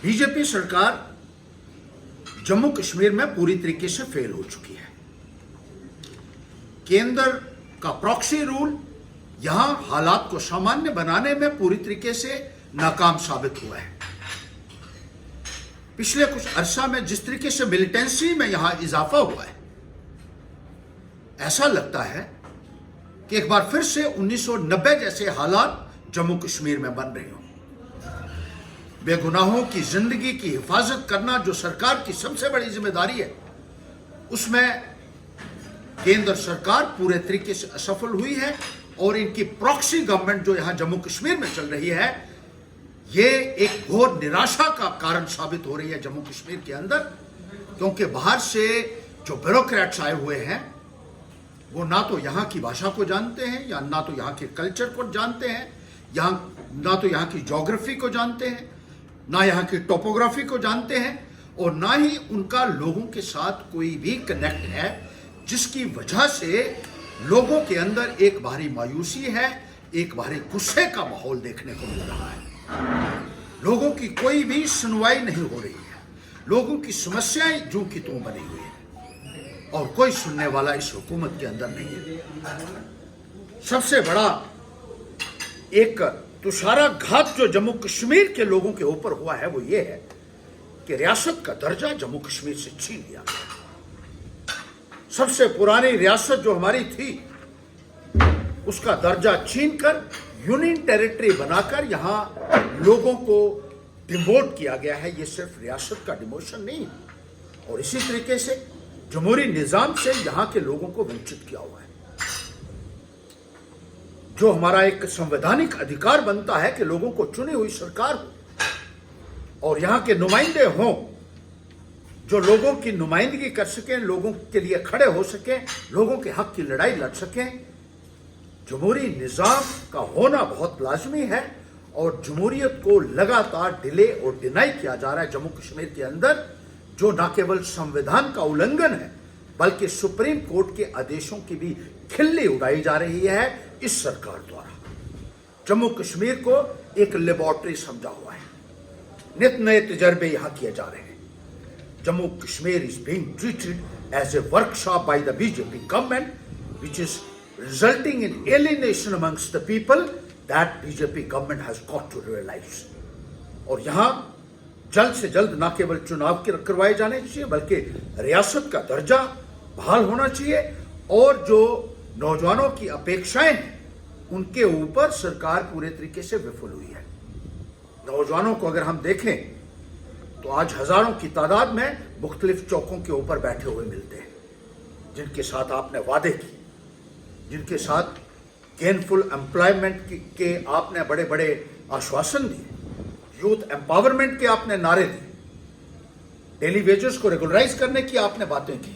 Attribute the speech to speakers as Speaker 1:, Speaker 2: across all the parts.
Speaker 1: BJP सरकार जम्मू कश्मीर में पूरी तरीके से फेल हो चुकी है। केंद्र का प्रॉक्सी रूल यहां हालात को सामान्य बनाने में पूरी तरीके से नाकाम साबित हुआ है। पिछले कुछ अरसा में जिस तरीके से मिलिटेंसी में यहां इजाफा हुआ है, ऐसा लगता है कि एक बार फिर से 1990 जैसे हालात जम्मू कश्मीर में बन रहे हों। बेगुनाहों की जिंदगी की हिफाजत करना जो सरकार की सबसे बड़ी जिम्मेदारी है, उसमें केंद्र सरकार पूरे तरीके से असफल हुई है और इनकी प्रॉक्सी गवर्नमेंट जो यहां जम्मू कश्मीर में चल रही है, ये एक घोर निराशा का कारण साबित हो रही है जम्मू कश्मीर के अंदर। क्योंकि बाहर से जो ब्यूरोक्रेट्स आए हुए हैं, वो ना तो यहाँ की भाषा को जानते हैं, या ना तो यहाँ के कल्चर को जानते हैं, ना तो यहाँ की ज्योग्राफी को जानते हैं, ना यहाँ की टोपोग्राफी को जानते हैं, और ना ही उनका लोगों के साथ कोई भी कनेक्ट है, जिसकी वजह से लोगों के अंदर एक भारी मायूसी है, एक भारी गुस्से का माहौल देखने को मिल रहा है। लोगों की कोई भी सुनवाई नहीं हो रही है, लोगों की समस्याएं जूं की त्यों बनी हुई है और कोई सुनने वाला इस हुकूमत के अंदर नहीं है। सबसे बड़ा एक तुषाराघात जो जम्मू कश्मीर के लोगों के ऊपर हुआ है, वो ये है कि रियासत का दर्जा जम्मू कश्मीर से छीन लिया। सबसे पुरानी रियासत जो हमारी थी, उसका दर्जा छीनकर यूनियन टेरिटरी बनाकर यहां लोगों को डिमोट किया गया है। यह सिर्फ रियासत का डिमोशन नहीं, और इसी तरीके से जमहूरी निजाम से यहां के लोगों को वंचित किया हुआ है। जो हमारा एक संवैधानिक अधिकार बनता है कि लोगों को चुनी हुई सरकार हो और यहां के नुमाइंदे हों, जो लोगों की नुमाइंदगी कर सकें, लोगों के लिए खड़े हो सकें, लोगों के हक की लड़ाई लड़ सकें। जमहूरी निजाम का होना बहुत लाजमी है, और जमहूरियत को लगातार डिले और डिनाई किया जा रहा है जम्मू कश्मीर के अंदर, जो न केवल संविधान का उल्लंघन है, बल्कि सुप्रीम कोर्ट के आदेशों की भी खिल्ली उड़ाई जा रही है इस सरकार द्वारा। जम्मू कश्मीर को एक लेबोरेटरी समझा हुआ है, नित नए तजर्बे यहां किए जा रहे हैं। Jammu Kashmir is being treated as a workshop by the BJP government, विच इज resulting in alienation amongst the people that BJP government has got to realize। और यहां जल्द से जल्द न केवल चुनाव करवाए जाने चाहिए, बल्कि रियासत का दर्जा बहाल होना चाहिए, और जो नौजवानों की अपेक्षाएं हैं, उनके ऊपर सरकार पूरे तरीके से विफल हुई है। नौजवानों को अगर हम देखें तो आज हजारों की तादाद में मुख्तलिफ चौकों के ऊपर बैठे हुए मिलते हैं, जिनके साथ आपने वादे किए, जिनके साथ गेनफुल एम्प्लॉयमेंट के आपने बड़े बड़े आश्वासन दिए, यूथ एम्पावरमेंट के आपने नारे दिए, डेली वेजेस को रेगुलराइज करने की आपने बातें की,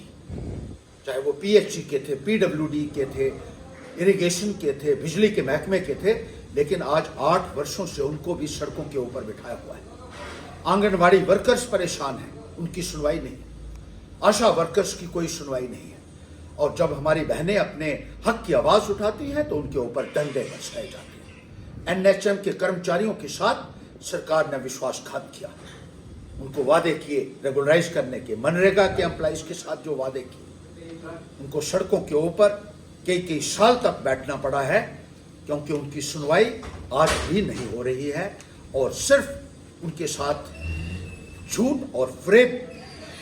Speaker 1: चाहे वो पीएचई के थे, पीडब्ल्यूडी के थे, इरिगेशन के थे, बिजली के महकमे के थे, लेकिन आज 8 वर्षों से उनको भी सड़कों के ऊपर बिठाया हुआ है। आंगनवाड़ी वर्कर्स परेशान हैं, उनकी सुनवाई नहीं, आशा वर्कर्स की कोई सुनवाई नहीं है, और जब हमारी बहनें अपने हक की आवाज उठाती हैं तो उनके ऊपर डंडे बरसाए जाते हैं। एनएचएम के कर्मचारियों के साथ सरकार ने विश्वासघात किया, उनको वादे किए रेगुलराइज करने के, मनरेगा के एम्प्लॉइज के साथ जो वादे किए, उनको सड़कों के ऊपर कई साल तक बैठना पड़ा है, क्योंकि उनकी सुनवाई आज भी नहीं हो रही है, और सिर्फ उनके साथ झूठ और फ्रेब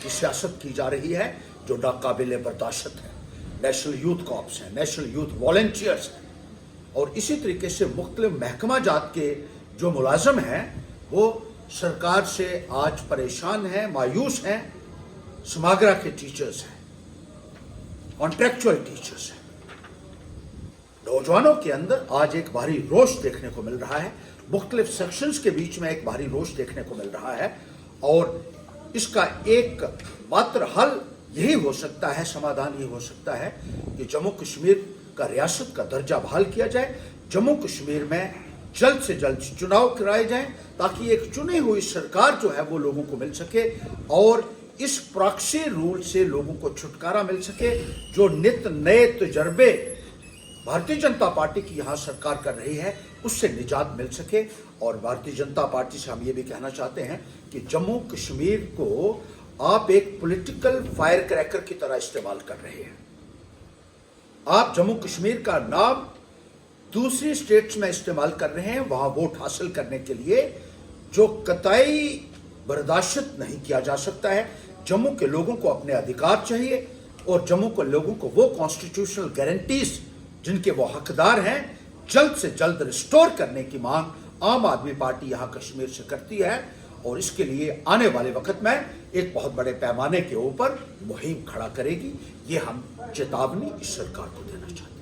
Speaker 1: की सियासत की जा रही है, जो नाकाबिले बर्दाश्त है। नेशनल यूथ कॉर्प्स हैं, नेशनल यूथ वॉलंटियर्स हैं, और इसी तरीके से मुख्तलिफ महकमा जात के जो मुलाजम हैं, वो सरकार से आज परेशान हैं, मायूस हैं। समागरा के टीचर्स हैं, कॉन्ट्रैक्चुअल टीचर्स हैं। नौजवानों के अंदर आज एक भारी रोष देखने को मिल रहा है, मुख्तलिफ सेक्शंस के बीच में एक भारी रोष देखने को मिल रहा है, और इसका एक मात्र हल यही हो सकता है, समाधान ये हो सकता है कि जम्मू कश्मीर का रियासत का दर्जा बहाल किया जाए, जम्मू कश्मीर में जल्द से जल्द चुनाव कराए जाएं, ताकि एक चुनी हुई सरकार जो है वो लोगों को मिल सके, और इस प्रॉक्सी रूल से लोगों को छुटकारा मिल सके। जो नित नए तजर्बे भारतीय जनता पार्टी की यहाँ सरकार कर रही है, उससे निजात मिल सके, और भारतीय जनता पार्टी से हम ये भी कहना चाहते हैं कि जम्मू कश्मीर को आप एक पॉलिटिकल फायर क्रैकर की तरह इस्तेमाल कर रहे हैं। आप जम्मू कश्मीर का नाम दूसरी स्टेट्स में इस्तेमाल कर रहे हैं वहां वोट हासिल करने के लिए, जो कतई बर्दाश्त नहीं किया जा सकता है। जम्मू के लोगों को अपने अधिकार चाहिए और जम्मू के लोगों को वो कॉन्स्टिट्यूशनल गारंटीज जिनके वो हकदार हैं जल्द से जल्द रिस्टोर करने की मांग आम आदमी पार्टी यहां कश्मीर से करती है और इसके लिए आने वाले वक्त में एक बहुत बड़े पैमाने के ऊपर मुहिम खड़ा करेगी। ये हम चेतावनी इस सरकार को देना चाहते हैं।